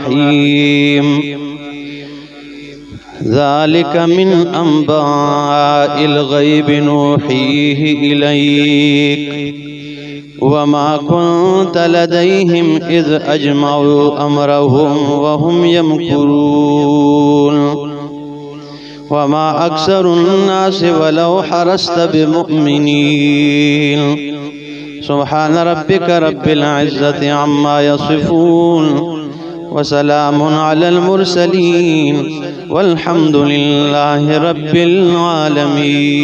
الرحيم ذلك من أنباء الغيب نوحيه إليك وما كنت لديهم إذ أجمعوا أمرهم وهم يمكرون وما أكثر الناس ولو حرصت بمؤمنين سبحان ربك رب العزة عما يصفون وسلام على المرسلين والحمد لله رب العالمين۔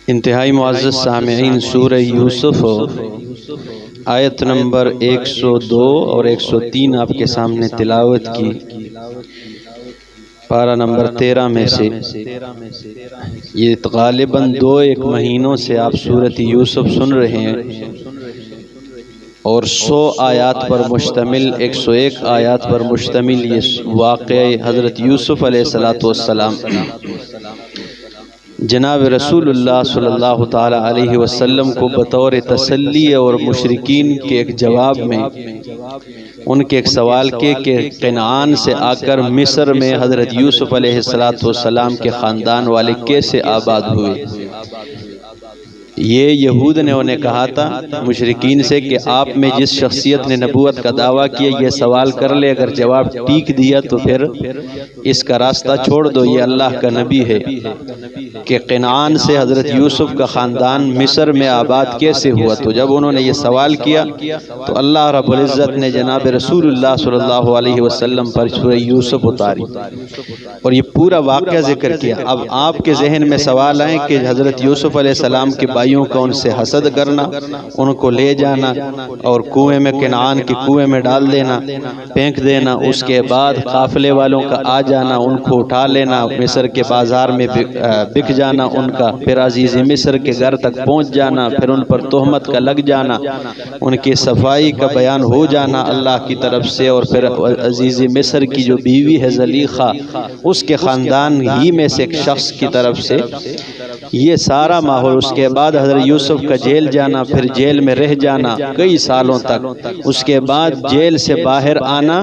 انتہائی معزز سامعین، سورہ یوسف آیت نمبر 102 اور 103 آپ کے سامنے تلاوت کی۔ پارہ نمبر 13 میں سے یہ غالباً 2-1 مہینوں سے آپ سورۃ یوسف سن رہے ہیں، اور 100 آیات پر مشتمل 101 آیات پر مشتمل یہ واقعہ حضرت یوسف علیہ السلام جناب رسول اللہ صلی اللہ تعالی علیہ وسلم کو بطور تسلی اور مشرکین کے ایک جواب میں ان کے ایک سوال کے کہ کنعان سے آ کر مصر میں حضرت یوسف علیہ السلام کے خاندان والے کیسے آباد ہوئے۔ یہ یہود نے انہیں کہا تھا مشرکین سے کہ آپ میں جس شخصیت نے نبوت کا دعویٰ کیا یہ سوال کر لے، اگر جواب ٹھیک دیا تو پھر اس کا راستہ چھوڑ دو، یہ اللہ کا نبی ہے کہ کنعان سے حضرت یوسف کا خاندان مصر میں آباد کیسے ہوا۔ تو جب انہوں نے یہ سوال کیا تو اللہ رب العزت نے جناب رسول اللہ صلی اللہ علیہ وسلم پر سورہ یوسف اتاری اور یہ پورا واقعہ ذکر کیا۔ اب آپ کے ذہن میں سوال آئے کہ حضرت یوسف علیہ السلام کے بھائیوں کا ان سے حسد کرنا، ان کو لے جانا اور کنویں میں کنعان کے کنویں میں ڈال دینا، پھینک دینا، اس کے بعد قافلے والوں کا آ جانا، ان کو اٹھا لینا، مصر کے بازار میں بک جانا ان کا، پھر عزیز مصر کے گھر تک پہنچ جانا، پھر ان پر تہمت کا لگ جانا، ان کی صفائی کا بیان ہو جانا اللہ کی طرف سے، اور پھر عزیز مصر کی جو بیوی ہے زلیخا اس کے خاندان ہی میں سے ایک شخص کی طرف سے یہ سارا ماحول۔ اس کے بعد حضرت یوسف کا جیل جانا، پھر جیل میں رہ جانا کئی سالوں تک، اس کے بعد جیل سے باہر آنا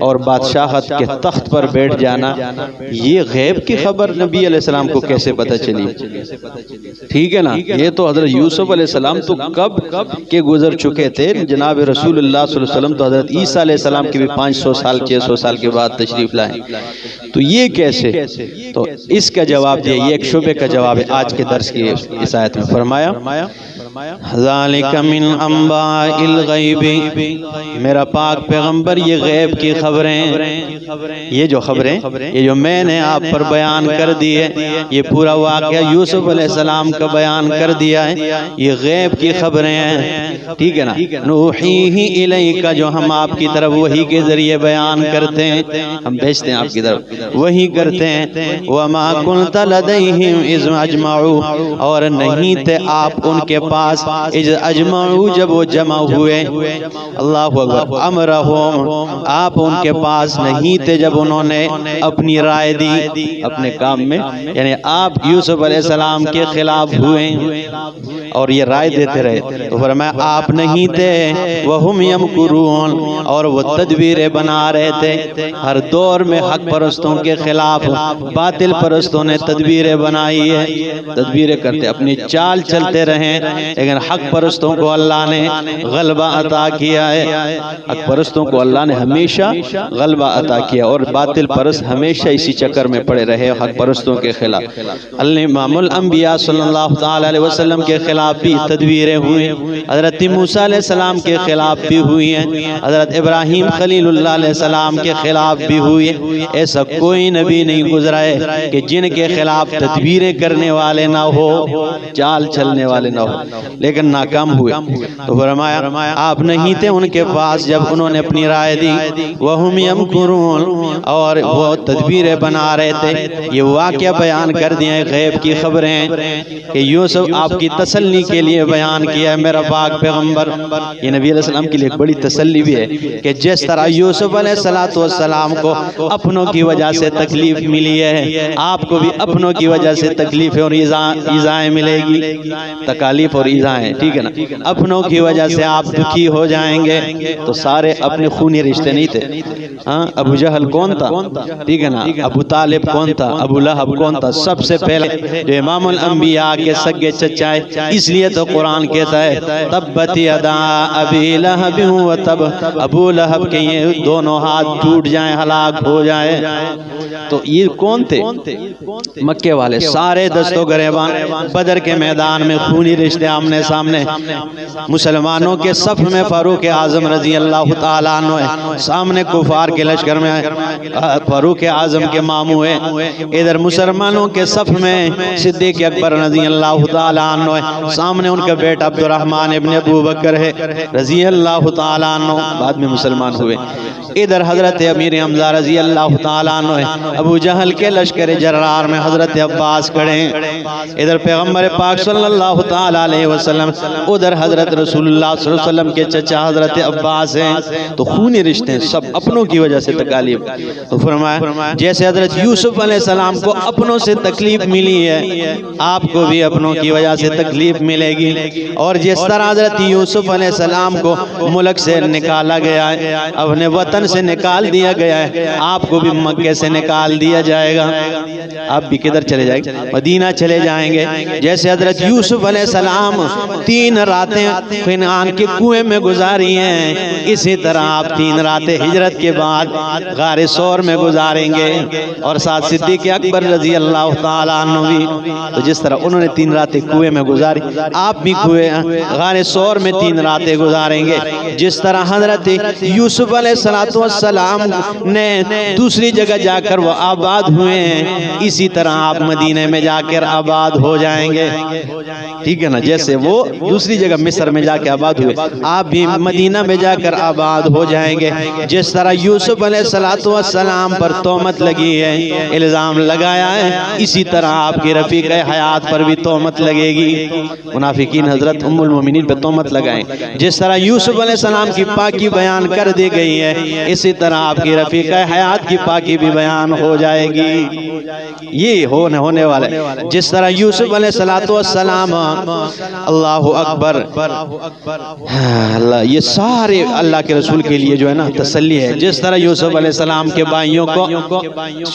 اور بادشاہت کے تخت پر بیٹھ جانا۔ یہ غیب کی خبر نبی علیہ السلام کو کیسے پتہ چلی؟ ٹھیک ہے نا، یہ تو حضرت یوسف علیہ السلام تو کب کے گزر چکے تھے، جناب رسول اللہ صلی اللہ علیہ وسلم تو حضرت عیسیٰ علیہ السلام کے بھی 500 سال 600 سال کے بعد تشریف لائے، تو یہ کیسے؟ تو اس کا جواب دیا، یہ ایک شبہ کا جواب ہے آج کے درس کی اس آیت میں۔ فرمایا ذالک من انباء الغیب، میرا پاک پیغمبر یہ غیب کی خبریں، یہ جو خبریں یہ جو میں نے آپ پر بیان کر دی ہے، یہ پورا واقعہ یوسف علیہ السلام کا بیان کر دیا ہے، یہ غیب کی خبریں ہیں، ٹھیک ہے نا۔ نوحیہ الیک، جو ہم آپ کی طرف وحی کے ذریعے بیان کرتے ہیں، ہم بھیجتے ہیں آپ کی طرف، وحی کرتے ہیں۔ وما کنت لدیہم اذ اجمعوا، اور نہیں تھے آپ ان کے پاس اذ اجمعوا جب وہ جمع ہوئے، اللہ اکبر، امرہم آپ ان کے پاس نہیں تھے جب انہوں نے اپنی رائے دی اپنے کام میں، یعنی آپ یوسف علیہ السلام کے خلاف ہوئے اور یہ رائے دیتے رہے، تو فرمایا آپ نہیں تھے، وہم یمکرون، اور وہ تدبیریں بنا رہے تھے۔ ہر دور میں حق پرستوں کے خلاف باطل پرستوں نے تدبیریں بنائی ہے، تدبیریں کرتے اپنی چال چلتے رہیں، لیکن حق پرستوں کو اللہ نے غلبہ عطا کیا ہے، حق پرستوں کو اللہ نے ہمیشہ غلبہ عطا کیا، اور باطل پرست ہمیشہ اسی چکر میں پڑے رہے حق پرستوں کے خلاف۔ امام الانبیاء صلی اللہ تعالی علیہ وسلم کے خلاف بھی تدبیریں ہوئی، حضرت موسیٰ علیہ السلام کے خلاف بھی ہوئی ہیں، حضرت ابراہیم خلیل اللہ علیہ السلام کے خلاف بھی ہوئی ہیں۔ ایسا کوئی نبی نہیں گزرا ہے کہ جن کے خلاف تدبیریں کرنے والے نہ ہو، چال چلنے والے نہ ہو، لیکن ناکام ہوئے۔ تو فرمایا آپ نہیں تھے ان کے پاس جب انہوں نے اپنی رائے دی، وہم یمکرون، اور وہ تدبیریں بنا رہے تھے۔ یہ واقعہ بیان کر دیا غیب کی خبریں کہ یوسف آپ کی تسلی تسلی کے لیے بیان کیا ہے میرا پاک پیغمبر۔ یہ نبی علیہ السلام کے لیے ایک بڑی تسلی بھی ہے کہ جس طرح یوسف علیہ السلام کو اپنوں کی وجہ سے تکلیف ملی ہے، آپ کو بھی اپنوں کی وجہ سے تکلیف اور ایذائیں ملے گی، تکالیف اور ایذائیں، ٹھیک ہے نا۔ اپنوں کی وجہ سے آپ دکھی ہو جائیں گے، تو سارے اپنے خونی رشتے نہیں تھے۔ ابو جہل کون تھا، ٹھیک ہے نا، ابو طالب کون تھا، ابو لہب کون تھا، سب سے پہلے جو امام الانبیاء کے سگے چچا ہے، اس لیے تو قرآن کہتا ہے تبت یدا ابی لہب و تب، ابو لہب کے یہ دونوں ہاتھ ٹوٹ جائیں، ہلاک ہو جائیں۔ تو یہ کون تھے؟ مکے والے، سارے دست و گریبان، بدر کے میدان میں خونی رشتے آمنے سامنے، مسلمانوں کے صف میں فاروق اعظم رضی اللہ تعالیٰ عنہ ہے، سامنے کفار کے لشکر میں فاروق اعظم کے ماموں ہے، ادھر مسلمانوں کے صف میں صدیق اکبر رضی اللہ تعالیٰ عنہ ہے، سامنے ان کا بیٹا عبد الرحمن ابن ابو بکر ہے رضی اللہ تعالیٰ عنہ، بعد میں مسلمان ہوئے، ادھر حضرت امیر حمزہ رضی اللہ تعالیٰ عنہ ہے، ابو جہل کے لشکر جرار میں حضرت عباس کھڑے ہیں، ادھر پیغمبر پاک صلی اللہ تعالیٰ علیہ وسلم، ادھر حضرت رسول اللہ صلی اللہ علیہ وسلم کے چچا حضرت عباس ہیں، تو خونی رشتے ہیں، سب اپنوں کی وجہ سے تکالیف۔ تو فرمایا جیسے حضرت یوسف علیہ السلام کو اپنوں سے تکلیف ملی ہے، آپ کو بھی اپنوں کی وجہ سے تکلیف ملے گی، اور جس طرح حضرت یوسف علیہ السلام کو ملک سے نکالا گیا ہے، اپنے وطن سے نکال دیا گیا ہے، آپ کو بھی مکے سے نکال دیا جائے گا، آپ بھی کدھر چلے جائیں گے؟ مدینہ چلے جائیں گے۔ جیسے حضرت یوسف علیہ السلام 3 راتیں کنعان کے کنویں میں گزاری ہیں، اسی طرح آپ 3 راتیں ہجرت کے بعد غار ثور میں گزاریں گے، اور ساتھ صدیق اکبر رضی اللہ تعالیٰ عنہ بھی، تو جس طرح انہوں نے 3 راتیں کنویں میں گزاری، آپ بھی غار ثور میں 3 راتیں گزاریں گے۔ جس طرح حضرت یوسف علیہ السلام نے دوسری جگہ جا کر وہ آباد ہوئے ہیں، اسی طرح آپ مدینہ میں جا کر آباد ہو جائیں گے، ٹھیک ہے نا۔ جیسے وہ دوسری جگہ مصر میں جا کے آباد ہوئے، آپ بھی مدینہ میں جا کر آباد ہو جائیں گے۔ جس طرح یوسف علیہ السلام پر تہمت لگی ہے، الزام لگایا ہے، اسی طرح آپ کی رفیق حیات پر بھی تہمت لگے گی۔ منافقین حضرت ام المومنین پہ تہمت لگائیں، جس طرح یوسف علیہ السلام کی پاکی بیان کر دی گئی ہے، اسی طرح آپ کی رفیق حیات کی پاکی بھی بیان ہو جائے گی، یہ ہونے والا ہے۔ جس طرح یوسف علیہ السلام، اللہ اکبر، اللہ، یہ سارے اللہ کے رسول کے لیے جو ہے نا تسلی ہے۔ جس طرح یوسف علیہ السلام کے بھائیوں کو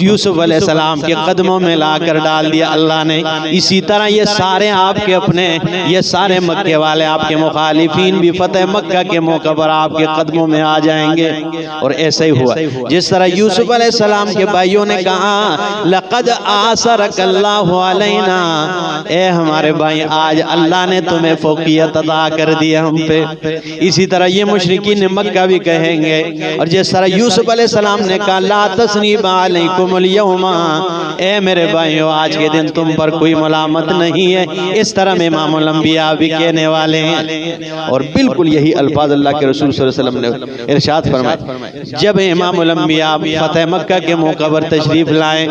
یوسف علیہ السلام کے قدموں میں لا کر ڈال دیا اللہ نے، اسی طرح یہ سارے آپ کے اپنے، یہ سارے مکے والے آپ کے مخالفین بھی فتح مکہ کے موقع پر آپ کے قدموں میں آ جائیں گے، اور ایسا ہی ہوا۔ جس طرح یوسف علیہ السلام کے بھائیوں نے کہا لقد آثرک اللہ علینا، اے ہمارے بھائی آج اللہ نے تمہیں فوقیت عطا کر دیا ہم پہ، اسی طرح یہ مشرکین مکہ بھی کہیں گے۔ اور جس طرح یوسف علیہ السلام نے کہا لا تثریب علیکم اليوم، اے میرے بھائیوں آج کے دن تم پر کوئی ملامت نہیں ہے، اس طرح میں امام الانبیاء بھی کہنے والے ہیں۔ اور بالکل یہی الفاظ اللہ کے رسول صلی اللہ علیہ وسلم نے ارشاد فرمائے، جب امام الانبیاء فتح مکہ کے موقع پر تشریف لائیں،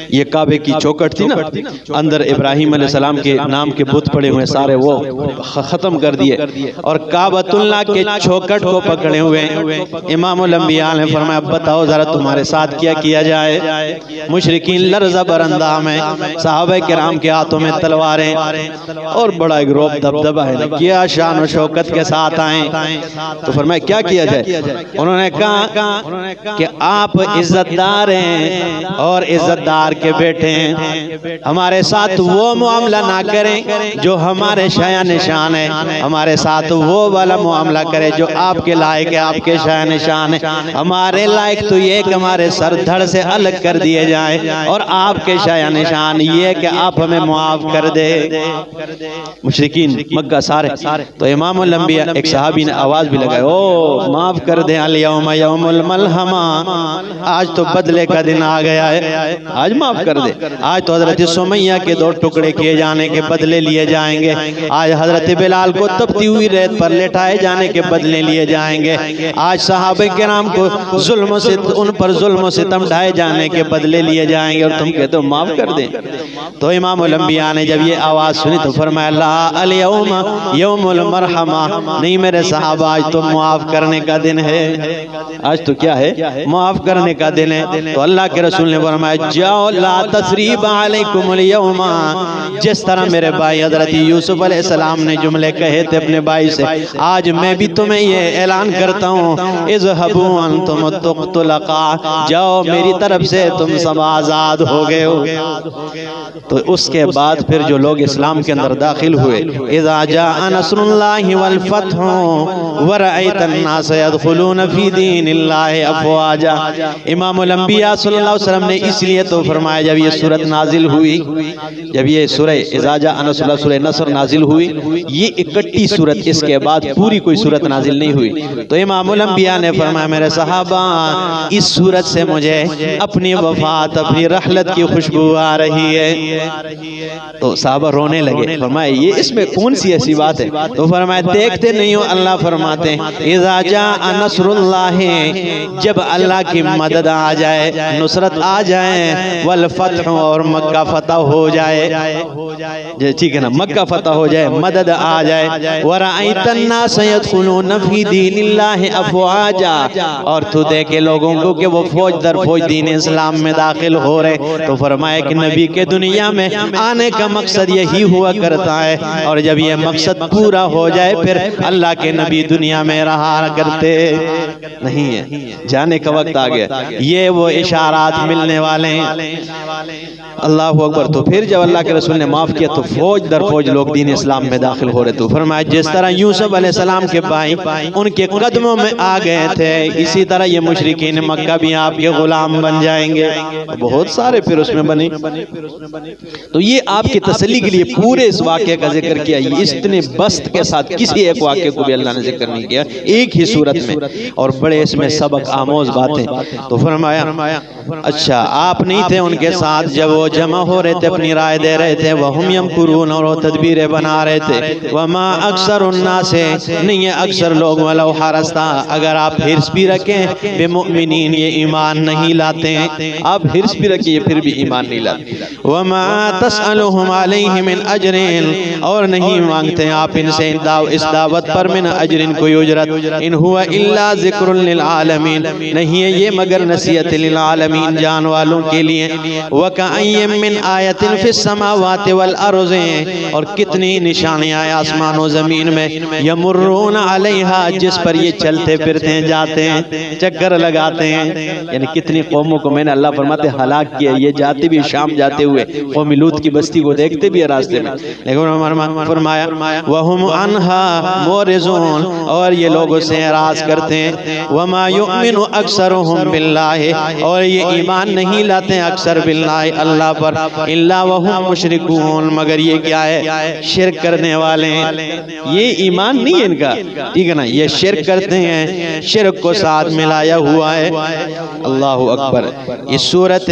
یہ کعبے کی چوکٹ تھی نا، اندر ابراہیم علیہ السلام کے نام کے بت پڑے ہوئے سارے وہ ختم کر دیے، اور کعبۃ اللہ کے چوکٹ کو پکڑے ہوئے امام الانبیاء نے فرمایا بتاؤ ذرا تمہارے ساتھ کیا کیا جائے۔ مشرکین لرزہ برندہ میں، صحابہ کرام کے ہاتھوں میں تلواریں، اور بڑا ایک روب دبدبہ ہے، کیا شان و شوکت کے ساتھ آئیں۔ تو فرمایا کیا کیا جائے؟ انہوں نے کہا کہ آپ عزت دار ہیں اور عزت دار کے بیٹے ہیں، ہمارے ساتھ وہ معاملہ نہ کریں جو ہمارے شایع نشان ہے، ہمارے ساتھ وہ والا معاملہ کریں جو آپ کے لائق ہے، آپ کے شایع نشان ہے۔ ہمارے لائق تو یہ کہ ہمارے سر دھڑ سے الگ کر دیے جائیں، اور آپ کے شایع نشان یہ کہ آپ ہمیں معاف کر دے۔ مشرکین مکہ سارے، تو امام الانبیاء ایک صحابی نے آواز بھی لگائی، او معاف کر دیں، الیوم یوم الملحمہ، آج تو بدلے کا دن آ گیا ہے، آج معاف کر دے۔ آج تو حضرت سمیہ کے 2 ٹکڑے کیے جانے کے بدلے لیے جائیں گے، آج حضرت بلال کو تپتی ہوئی ریت پر لٹائے جانے کے بدلے لیے جائیں گے، آج صحابہ کرام کو ان پر ظلم و ستم ڈھائے جانے کے بدلے لیے جائیں گے، اور تم کہتے ہو معاف کر دیں۔ تو امام الانبیاء نے جب یہ آواز سنی تو فرمایا لا الیوم یوم المرحمہ، نہیں میرے صحابہ آج تو معاف کرنے کا دن ہے، آج تو کیا ہے؟ معاف کرنے کا دن ہے۔ تو اللہ کے رسول نے فرمایا جاؤ لا تثریب علیکم اليوم، جس طرح میرے بھائی حضرت یوسف علیہ السلام نے جملے کہے تھے اپنے بھائی سے، آج میں بھی تمہیں یہ اعلان کرتا ہوں اذهبوا انتم الطلقاء، جاؤ میری طرف سے تم سب آزاد ہو گئے ہو۔ تو اس کے بعد پھر جو لوگ اسلام کے اندر داخل ہوئے، اذا جاء نصر اللہ والفتح ورأیت الناس يدخلون فی دین اللہ افواجا۔ امام الانبیاء صلی اللہ علیہ وسلم نے اس لیے تو فرمایا جب یہ سورت نازل ہوئی، جب یہ سورہ اذا جاء نصر اللہ سورہ نصر نازل ہوئی، یہ اکٹی سورت، اس کے بعد پوری کوئی سورت نازل نہیں ہوئی، تو امام الانبیاء نے فرمایا میرے صحابہ اس سورت سے مجھے اپنی وفات، اپنی رحلت کی خوشبو آ رہی ہے۔ تو صحابہ رونے لگے، فرمایا یہ اس میں کون سی ایسی بات ہے؟ تو فرمایا دیکھتے نہیں ہو اللہ فرماتے ہیں اذا جاء نصر اللہ، جب اللہ کی مدد آ جائے، نصرت آ جائے، والفتح اور مکہ فتح ہو جائے، ٹھیک ہے نا، مکہ فتح ہو جائے، مدد آ جائے، ورأیت الناس يدخلون فی دین اللہ افواجا، اور تو دیکھے لوگوں کو کہ وہ فوج در فوج دین اسلام میں داخل ہو رہے، تو فرمایا کہ نبی کے دنیا میں آنے کا مقصد یہی ہوا کرتا ہے، اور جب یہ مقصد پورا ہو جائے پھر اللہ کے نبی دنیا میں رہا کرتے نہیں ہے، جانے کا وقت آ گیا، یہ وہ اشارات ملنے والے ہیں۔ اللہ اکبر۔ تو پھر جب اللہ کے رسول نے معاف کیا تو فوج در فوج لوگ دین اسلام میں داخل ہو رہے، تو فرمایا جس طرح یوسف علیہ السلام کے بھائی ان کے قدموں میں آ گئے تھے، اسی طرح یہ مشرکین مکہ بھی آپ کے غلام بن جائیں گے، بہت سارے پھر اس میں بنے۔ تو یہ آپ کی تسلی کے لیے پورے اس واقعے کا ذکر کیا، اس اتنے بسط کے ساتھ کسی ایک واقعے کو بھی اللہ نے ذکر نہیں کیا، ایک ہی صورت میں، اور بڑے اس میں سبق آموز باتیں۔ تو فرمایا اچھا آپ نہیں تھے ان کے ساتھ جب وہ جمع ہو رہے تھے، اپنی رائے دے رہے تھے، وَهُمْ يَمْكُرُونَ، اور وہ تدبیریں بنا رہے تھے، وَمَا أَكْثَرُ النَّاسِ، نہیں ہے اکثر لوگ، وَلَوْ حَرَصْتَ، اگر آپ حرص بھی رکھیں، بِمُؤْمِنِينَ، یہ ایمان نہیں لاتے ہیں، آپ حرص بھی رکھیں یہ پھر بھی ایمان نہیں لاتے، وَمَا تَسْأَلُهُمْ عَلَيْهِ مِنْ أَجْرٍ، اور نہیں مانگتے آپ ان سے اس دعوت پر من اجر کوئی اجرت، ان هو الا ذکر للعالمین، نہیں ہے یہ مگر نصیحت للعالمین، جان والوں کے لیے، وَكَأَيٍّ مِّنْ آیَةٍ فِي السَّمَاوَاتِ وَالْأَرْضِ، اور کتنی نشانیاں آسمان و زمین میں، یمرون علیہا، جس پر یہ چلتے پھرتے جاتے ہیں، چکر لگاتے ہیں، یعنی کتنی قوموں کو میں نے اللہ فرماتے ہلاک کیا، یہ جاتے بھی شام جاتے ہوئے قوم لوط کی بستی کو دیکھتے بھی ہے راستے میں، لیکن فرمایا وَهُمْ عَنْهَا مُعْرِضُونَ، اور یہ لوگوں سے اعراض کرتے ہیں، وَمَا يُؤْمِنُ أَكْثَرُهُمْ بِاللَّهِ، اور یہ ایمان نہیں لاتے ہیں اکثر باللہ اللہ پر، إِلَّا وَهُمْ مُشْرِكُونَ، مگر یہ کیا ہے؟ شرک کرنے والے ہیں، یہ ایمان نہیں ہے ان کا، ٹھیک ہے نا، یہ شرک کرتے ہیں، شرک کو ساتھ ملایا ہوا ہے۔ اللہ اکبر۔ اس سورت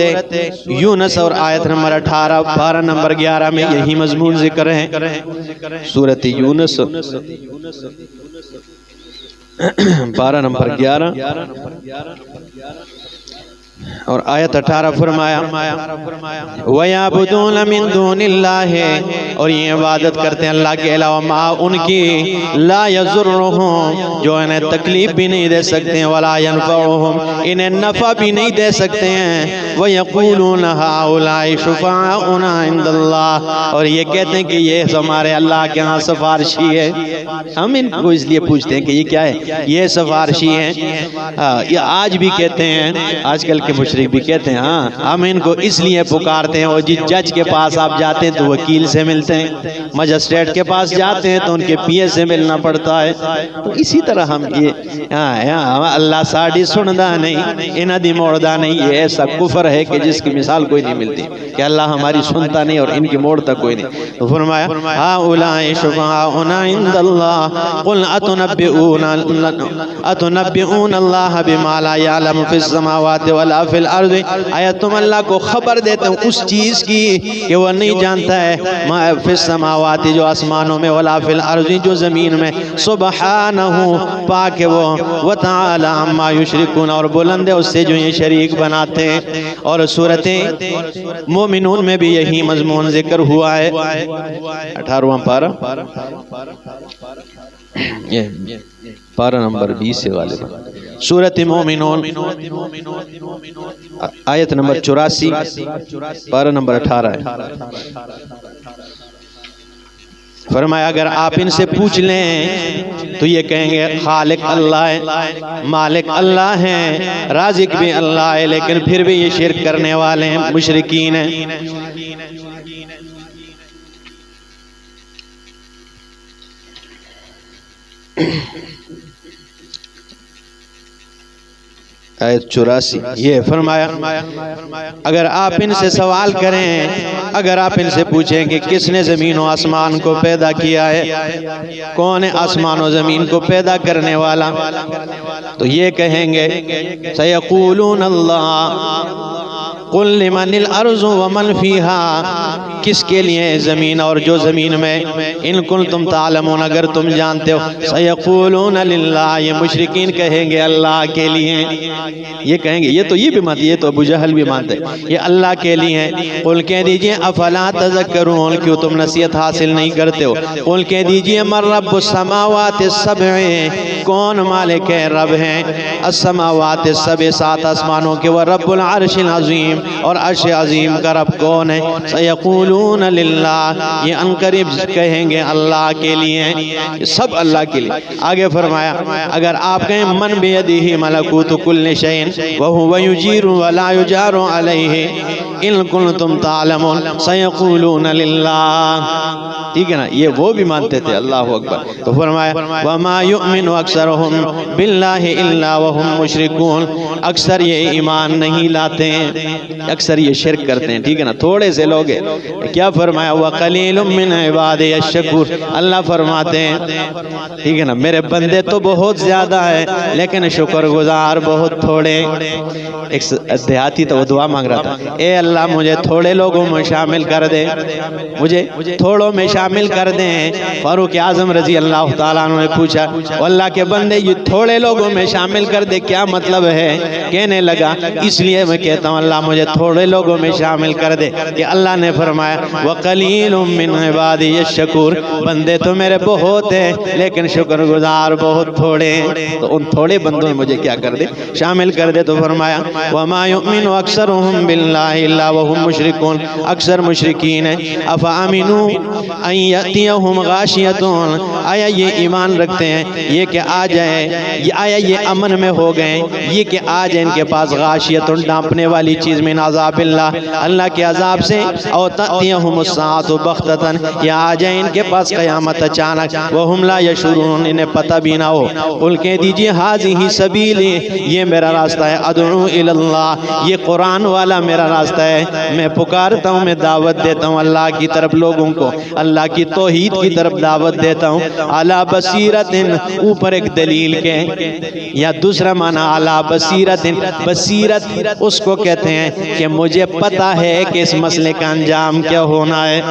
یونس اور آیت نمبر 18 پارہ نمبر 11 میں یہی مضمون ذکر ہے، سورت یونس پارہ نمبر 11 اور آیت 18 فرمایا وَيَعْبُدُونَ مِن دُونِ اللَّهِ، اور یہ عبادت کرتے ہیں اللہ کے علاوہ ما ان کی، لا يَضُرُّهُمْ، جو انہیں تکلیف بھی نہیں دے سکتے ہیں، وَلَا يَنْفَعُهُمْ، انہیں نفع بھی نہیں دے سکتے ہیں، وَيَقُولُونَ هَؤُلَاءِ شُفَعَاؤُنَا عِندَ اللَّهِ، اور یہ کہتے ہیں کہ یہ ہمارے اللہ کے ہاں سفارشی ہے، ہم ان کو اس لیے پوچھتے ہیں کہ یہ کیا ہے، یہ سفارشی ہیں، یہ آج بھی کہتے ہیں، آج کل کے مشرک بھی کہتے ہیں، ہاں ہم ان کو اس لیے پکارتے ہیں، اور جس جج کے پاس آپ جاتے ہیں تو وکیل سے ملتے ہیں، مجسٹریٹ کے پاس جاتے ہیں تو ان کے پی اے سے ملنا پڑتا ہے، تو اسی طرح ہم یہ اللہ ساڑی سندا نہیں، انہ دی موڑدا نہیں، یہ ایسا کفر ہے کہ جس کی مثال کوئی نہیں ملتی، کہ اللہ ہماری سنتا نہیں اور ان کی موڑتا کوئی نہیں۔ تو فرمایا هؤلاء شفعاؤنا عند اللہ قل اتنبئون اللہ بما لا يعلم في السماوات ولا في فی الارض، آیا تم اللہ کو خبر دیتے ہو اس چیز کی کہ وہ نہیں جانتا ہے ما فی السماوات جو آسمانوں میں، ولا فی الارض جو زمین میں، سبحانہ پاک ہے وہ، وتعالی عما یشرکون اور بلند ہے اس سے جو یہ شریک بناتے ہیں۔ اور سورۃ مومنون میں بھی یہی مضمون ذکر ہوا ہے، 18واں پارہ، پارہ نمبر 20 سے غالباً، سورۃ مومنون آیت نمبر 84، پارہ نمبر 18 ہے۔ فرمایا اگر آپ ان سے پوچھ لیں تو یہ کہیں گے خالق اللہ ہے، مالک اللہ ہے، رازق بھی اللہ ہے، لیکن پھر بھی یہ شرک کرنے والے ہیں، مشرکین ہیں۔ آیت 84 یہ فرمایا اگر آپ ان سے سوال کریں، اگر آپ ان سے پوچھیں کہ کس نے زمین و آسمان کو پیدا کیا ہے، کون ہے آسمان و زمین کو پیدا کرنے والا، تو یہ کہیں گے سیقولون اللہ قل لمن الارض ومن فیہا، کس کے لیے زمین اور جو زمین میں، ان کنتم تعلمون اگر تم جانتے ہو، سیقولون للہ یہ مشرکین کہیں گے اللہ کے لیے، یہ کہیں گے، یہ تو یہ بھی مانتے، یہ تو ابو جہل بھی مانتے، یہ اللہ کے لیے ہیں۔ قل کہہ دیجئے افلا تذکرون کیوں تم نصیحت حاصل نہیں کرتے ہو، قل کہہ دیجئے من رب السماوات السبع کون مالک ہے، رب ہیں السماوات السبع 7 آسمانوں کے، ورب العرش العظیم اور عرش عظیم کا رب کون ہے، سیقولون للہ یہ انقریب کہیں گے اللہ کے لیے، سب اللہ کے لیے۔ آگے فرمایا اگر آپ کہیں من بیدہ ملکوت کل شیء وہو یجیر ولا یجار علیہ ان کنتم تعلمون سیقولون للہ، ٹھیک ہے نا، یہ وہ بھی مانتے تھے، اللہ اکبر۔ تو فرمایا وما یؤمن اکثرهم باللہ الا وهم مشرکون، اکثر یہ ایمان نہیں لاتے ہیں، اکثر یہ شرک کرتے ہیں، ٹھیک ہے نا، تھوڑے سے لوگ ہیں۔ کیا فرمایا وقلیل من عبادی الشکور، اللہ فرماتے ہیں ٹھیک ہے نا میرے بندے تو بہت زیادہ ہیں لیکن شکر گزار بہت تھوڑے۔ ایک دیہاتی تو وہ دعا مانگ رہا تھا، اے اللہ مجھے تھوڑے لوگوں میں شامل کر دے، مجھے تھوڑوں میں شامل کر دیں۔ فاروق اعظم رضی اللہ تعالیٰ عنہ نے پوچھا اللہ کے بندے یہ تھوڑے لوگوں میں شامل کر دے کیا مطلب ہے؟ کہنے لگا اس لیے میں کہتا ہوں اللہ مجھے تھوڑے لوگوں میں شامل کر دے کہ اللہ نے فرمایا وَقَلِيلٌ مِّنْ عِبَادِيَ الشَّكُورُ، بندے تو میرے بہت ہیں لیکن شکر گزار بہت تھوڑے ہیں، تو ان تھوڑے بندوں میں مجھے کیا کر دے، شامل کر دے۔ تو فرمایا وَمَا يُؤْمِنُ أَكْثَرُهُمْ بِاللَّهِ إِلَّا وَهُمْ مُشْرِكُونَ، اکثر مشرکین ہیں۔ أَفَأَمِنُوا أَن يَأْتِيَهُمْ غَاشِيَةٌ، آیا یہ ایمان رکھتے ہیں یہ کہ آ جائے، آیا یہ امن میں ہو گئے یہ کہ آ جائے ان کے پاس غاشیۃ ڈانپنے والی چیز من عذاب اللہ، اللہ کے عذاب سے، او تأتیہم الساعۃ بغتۃ، یا آ جائے ان کے پاس قیامت اچانک، وہم لا یشعرون انہیں پتہ بھی نہ ہو۔ قل کہہ دیجئے ھذہ سبیلی، یہ میرا راستہ ہے، ادعو الی اللہ، یہ قرآن والا میرا راستہ ہے، میں پکارتا ہوں، میں دعوت دیتا ہوں اللہ کی طرف لوگوں کو، اللہ کی توحید کی طرف دعوت دیتا ہوں، علی بصیرت، اوپر ایک دلیل کے، یا دوسرا معنی علی بصیرت، بصیرت اس کو کہتے ہیں کہ مجھے پتہ ہے کہ اس مسئلے کا انجام کیا ہونا ہے،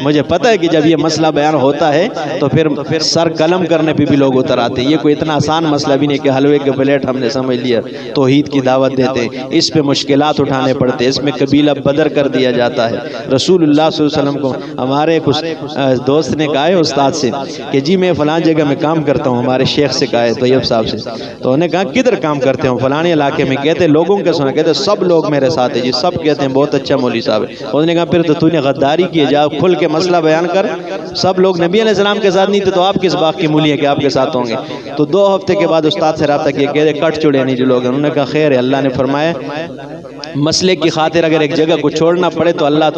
مجھے پتہ ہے کہ جب یہ مسئلہ بیان ہوتا ہے تو پھر سر قلم کرنے پہ بھی لوگ اتر آتے ہیں، یہ کوئی اتنا آسان مسئلہ بھی نہیں کہ حلوے کے پلیٹ ہم نے سمجھ لیا، توحید کی دعوت دیتے ہیں، اس پہ مشکلات اٹھانے پڑتے ہیں، اس میں قبیلہ بدر کر دیا جاتا ہے۔ رسول اللہ صلی اللہ علیہ وسلم کو ہمارے کچھ دوست نے کہا ہے استاد سے کہ جی میں فلاں جگہ میں کام کرتا ہوں، ہمارے شیخ سے کہا ہے طیب صاحب سے، تو انہوں نے کہا کدھر کام کرتے ہوں؟ فلاں علاقے میں۔ کہتے لوگوں کے سنا، کہتے سب لوگ میرے ساتھ ہیں جی، سب کہتے ہیں بہت اچھا مولوی صاحب ہے۔ انہوں نے کہا پھر تو نے غداری کی، جا کھل کے مسئلہ بیان کر، سب لوگ نبی علیہ السلام کے ساتھ نہیں تھے تو آپ کس باغ کی مولی ہے کہ آپ کے ساتھ ہوں گے؟ تو 2 ہفتے کے بعد استاد سے رابطہ کیا، کہتے کٹ چڑے نہیں جو لوگ ہیں، انہوں نے کہا خیر ہے، اللہ نے فرمایا مسئلے کی خاطر اگر ایک جگہ کو چھوڑنا پڑے تو اللہ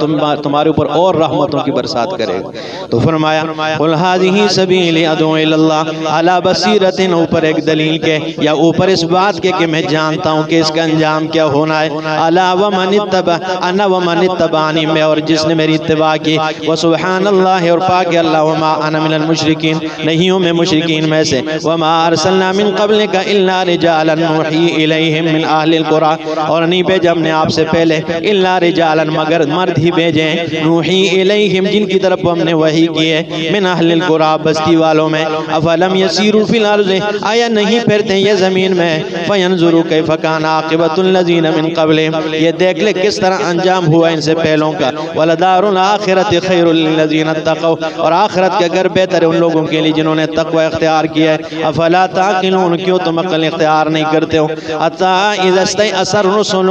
تمہارے اوپر اور رحمتوں کی برسات کرے گا۔ تو فرمایا قل ھذہ سبیلی ادعو الی اللہ علی بصیرۃ، اوپر ایک دلیل کے یا اوپر اس بات کے کہ میں جانتا ہوں کہ اس کا انجام کیا ہونا ہے، الا ومن اتبع انا ومن اتبعنی، میں اور جس نے میری اتباع کی، وسبحان اللہ، اور پاک اللہ، وما انا من المشرکین، نہیں ہوں میں مشرکین میں سے، وما ارسلنا من قبلک الا رجالا نوحی الیہم من اہل القری، اور نہیں بھیجا ہم نے آپ سے پہلے الا رجالا مگر مرد ہی بھیجے، نوحی الیہم جن کی طرف ہم نے وحی کی ہے، من اہل القری بستی والوں میں، افلم یسیروا فی الارض، آیا نہیں پھرتے یہ زمین میں، فینظروا کیف کان عاقبۃ الذین من قبلہم، یہ دیکھ لے کس طرح انجام ہوا ان سے پہلوں کا، ولدار الآخرۃ خیر للذین اتقوا، اور آخرت کا گھر بہتر ہے ان لوگوں کے لیے جنہوں نے تقوی اختیار کیا ہے، افلا تعقلون، کیوں تم عقل اختیار نہیں کرتے ہو، حتی اذا استیأس الرسل،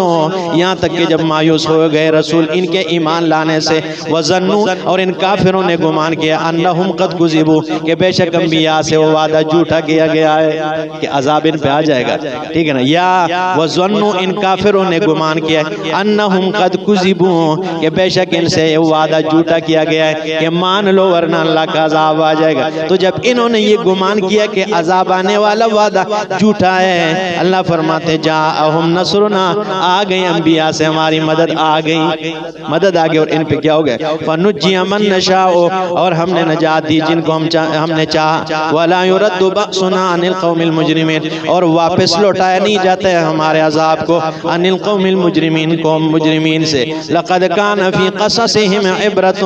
یہاں تک کہ جب مایوس ہو گئے رسول ان کے ایمان لانے سے، وظنوا، اور ان کافروں نے گمان کیا، انہم قد کذبوا، کہ بے شک انبیاء سے وہ وعدہ جھوٹا کیا گیا ہے کہ عذاب ان پہ آ جائے گا، ٹھیک ہے نا، یا وظنوا، ان کافروں نے گمان کیا انہم قد کذبوا، کہ بے شک ان سے یہ وعدہ جھوٹا کیا گیا ہے کہ مان لو ورنہ اللہ کا عذاب آ جائے گا۔ تو جب انہوں نے یہ گمان کیا کہ عذاب آنے والا وعدہ جھوٹا ہے، اللہ فرماتے جاءہم نصرنا، آ گئی انبیاء سے ہماری مدد آ گئی، مدد آ گئی، اور ان پہ کیا ہو گئے، فنجی من نشاء، اور ہم نے نجات دی جن کو ہم نے چاہا، ولا يرد بأسنا عن القوم المجرمین، اور واپس لوٹایا نہیں جاتا ہے ہمارے عذاب کو، عن القوم المجرمین، قوم مجرمین سے، لقد کان فی قصصہم عبرۃ،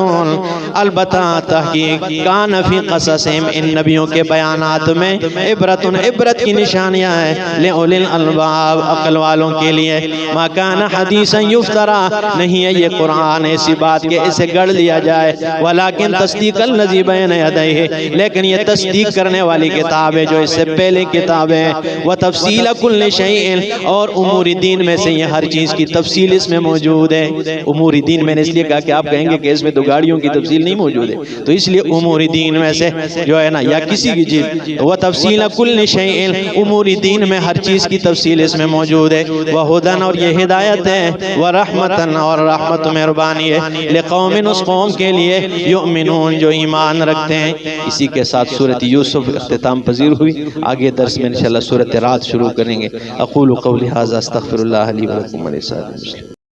البتہ تحقیق، کان فی قصصہم، ان نبیوں کے بیانات میں عبرۃ، عبرت کی نشانیاں ہیں، لأولی الالباب، عقل والوں کے لیے، ما کان حدیثا یفترا، نہیں ہے یہ قرآن ایسی بات کہ اسے گڑھ لیا جائے، ولیکن تصدیق الذی بین یدیہ، لیکن یہ تصدیق کرنے والی کتاب ہے جو اس سے پہلے کتابیں، وتفصیل کل شیء، اور امور دین میں سے یہ ہر چیز کی تفصیل اس میں موجود ہے، امور دین میں نے اس لیے کہا کہ آپ کہیں گے کہ اس میں تو گاڑیوں کی تفصیل نہیں موجود ہے، تو اس لیے امور دین میں سے جو ہے نا، یا کسی کی چیز، وتفصیل کل شیء، امور دین میں ہر چیز کی تفصیل اس میں موجود ہے، وہدن، اور یہ ہدایت ہے، ورحمتن، اور رحمت مہربانی ہے، لقوم، اس قوم کے لیے، یؤمنون، جو ایمان رکھتے ہیں۔ اسی کے ساتھ سورۃ یوسف اختتام پذیر ہوئی، آگے درس میں انشاءاللہ سورۃ رعد شروع کریں گے۔ اقول قولی ھذا استغفر اللہ لی ولکم ولسائر المسلمین۔